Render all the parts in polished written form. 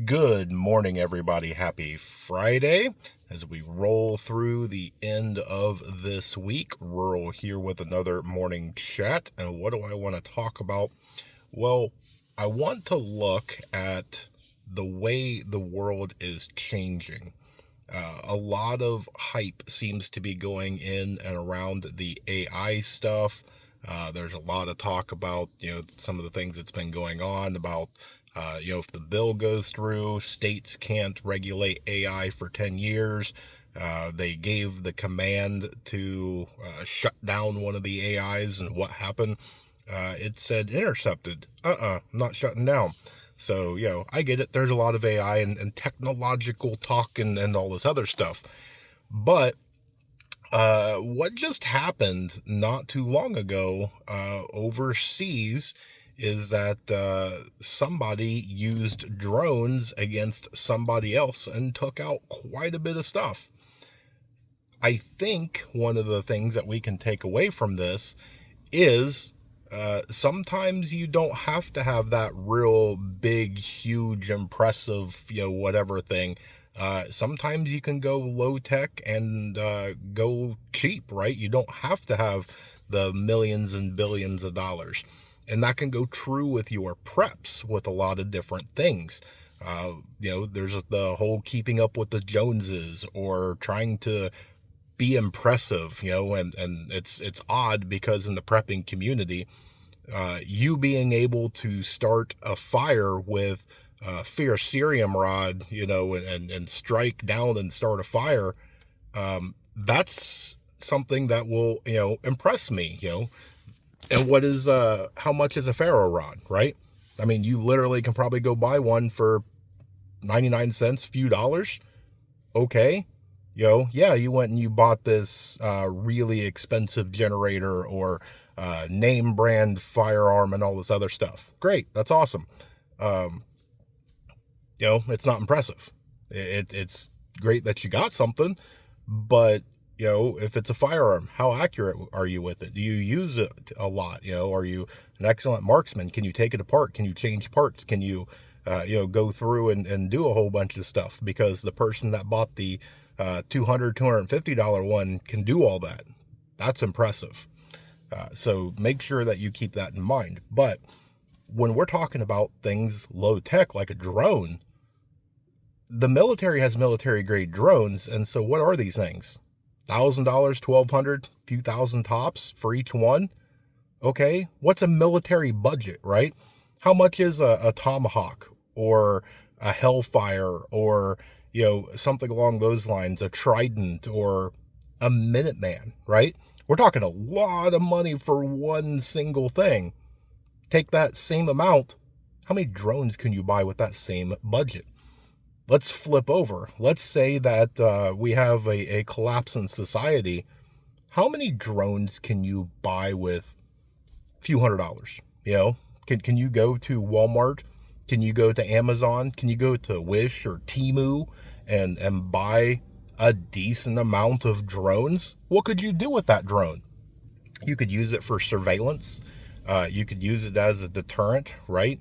Good morning, everybody. Happy Friday. As we roll through the end of this week, Rural here with another morning chat. And what do I want to talk about? Well, I want to look at the way the world is changing. A lot of hype seems to be going in and around the AI stuff. There's a lot of talk about, some of the things that's been going on about, if the bill goes through, states can't regulate AI for 10 years. They gave the command to shut down one of the AIs, and what happened? It said intercepted. Not shutting down. So, I get it. There's a lot of AI and technological talk and all this other stuff. But what just happened not too long ago overseas is that somebody used drones against somebody else and took out quite a bit of stuff. I think one of the things that we can take away from this is sometimes you don't have to have that real big, huge, impressive, whatever thing. Sometimes you can go low tech and go cheap, right? You don't have to have the millions and billions of dollars. And that can go true with your preps with a lot of different things. There's the whole keeping up with the Joneses or trying to be impressive, and it's odd because in the prepping community, you being able to start a fire with a ferrocerium rod, and strike down and start a fire, that's something that will, impress me, and how much is a ferro rod, right? I mean, you literally can probably go buy one for 99 cents, few dollars. Okay. Yeah, you went and you bought this really expensive generator or name brand firearm and all this other stuff. Great, that's awesome. Um, it's not impressive. It's great that you got something, but if it's a firearm, how accurate are you with it? Do you use it a lot? Are you an excellent marksman? Can you take it apart? Can you change parts? Can you go through and do a whole bunch of stuff? Because the person that bought the $250 one can do all that. That's impressive. So make sure that you keep that in mind. But when we're talking about things low tech, like a drone, the military has military grade drones. And so what are these things? $1,000, $1,200, few thousand tops for each one. Okay. What's a military budget, right? How much is a Tomahawk or a Hellfire or, something along those lines, a Trident or a Minuteman, right? We're talking a lot of money for one single thing. Take that same amount. How many drones can you buy with that same budget? Let's flip over. Let's say that we have a collapse in society. How many drones can you buy with a few $100s? Can you go to Walmart? Can you go to Amazon? Can you go to Wish or Temu and buy a decent amount of drones? What could you do with that drone? You could use it for surveillance. You could use it as a deterrent, right?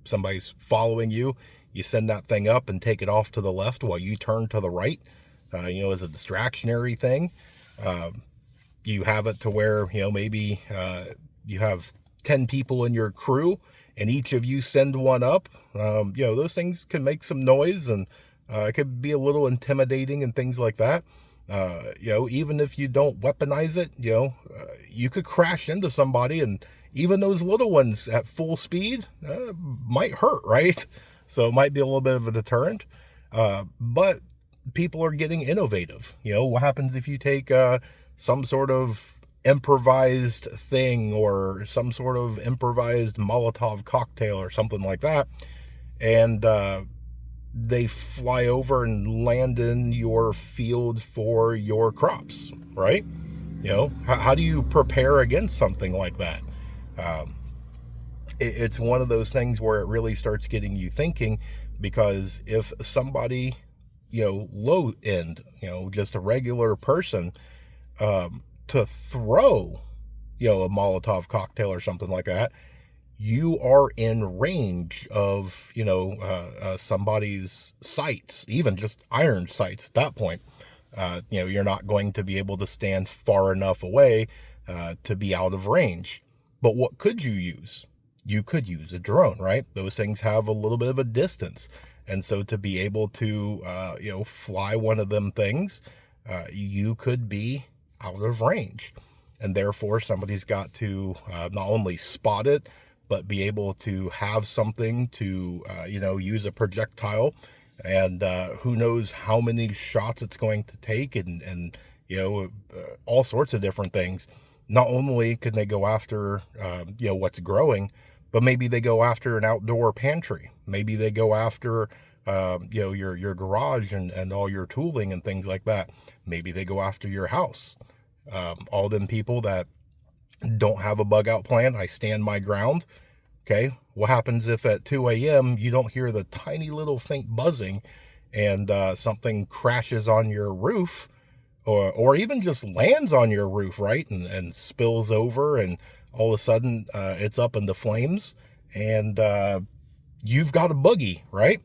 Somebody's following you. You send that thing up and take it off to the left while you turn to the right, as a distractionary thing. You have it to where, maybe you have 10 people in your crew and each of you send one up. Those things can make some noise and it could be a little intimidating and things like that. Even if you don't weaponize it, you could crash into somebody, and even those little ones at full speed might hurt, right? So it might be a little bit of a deterrent. But people are getting innovative. What happens if you take some sort of improvised thing or some sort of improvised Molotov cocktail or something like that, and they fly over and land in your field for your crops, right? How do you prepare against something like that? Um, it's one of those things where it really starts getting you thinking, because if somebody, low end, just a regular person, to throw, a Molotov cocktail or something like that, you are in range of, somebody's sights, even just iron sights at that point. You're not going to be able to stand far enough away to be out of range. But what could you use? You could use a drone, right? Those things have a little bit of a distance. And so to be able to, fly one of them things, you could be out of range. And therefore, somebody's got to not only spot it, but be able to have something to, use a projectile. And who knows how many shots it's going to take, and all sorts of different things. Not only can they go after, what's growing, but maybe they go after an outdoor pantry. Maybe they go after, your garage and all your tooling and things like that. Maybe they go after your house. All them people that don't have a bug out plan, I stand my ground. Okay, what happens if at 2 a.m. you don't hear the tiny little faint buzzing and something crashes on your roof, or even just lands on your roof, right, and spills over, and all of a sudden it's up into flames, and you've got a boogie, right?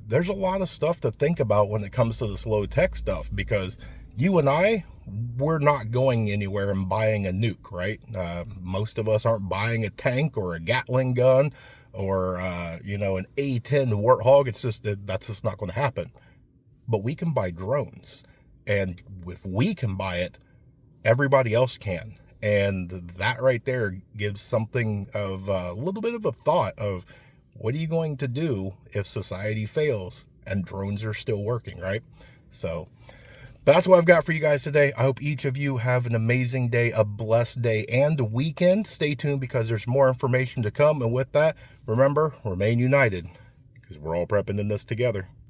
There's a lot of stuff to think about when it comes to this low tech stuff, because you and I, we're not going anywhere and buying a nuke, right? Most of us aren't buying a tank or a Gatling gun or, an A-10 Warthog. It's just that's just not going to happen. But we can buy drones. And if we can buy it, everybody else can. And that right there gives something of a little bit of a thought of, what are you going to do if society fails and drones are still working, right? So that's what I've got for you guys today. I hope each of you have an amazing day, a blessed day, and a weekend. Stay tuned because there's more information to come. And with that, remember, remain united because we're all prepping in this together.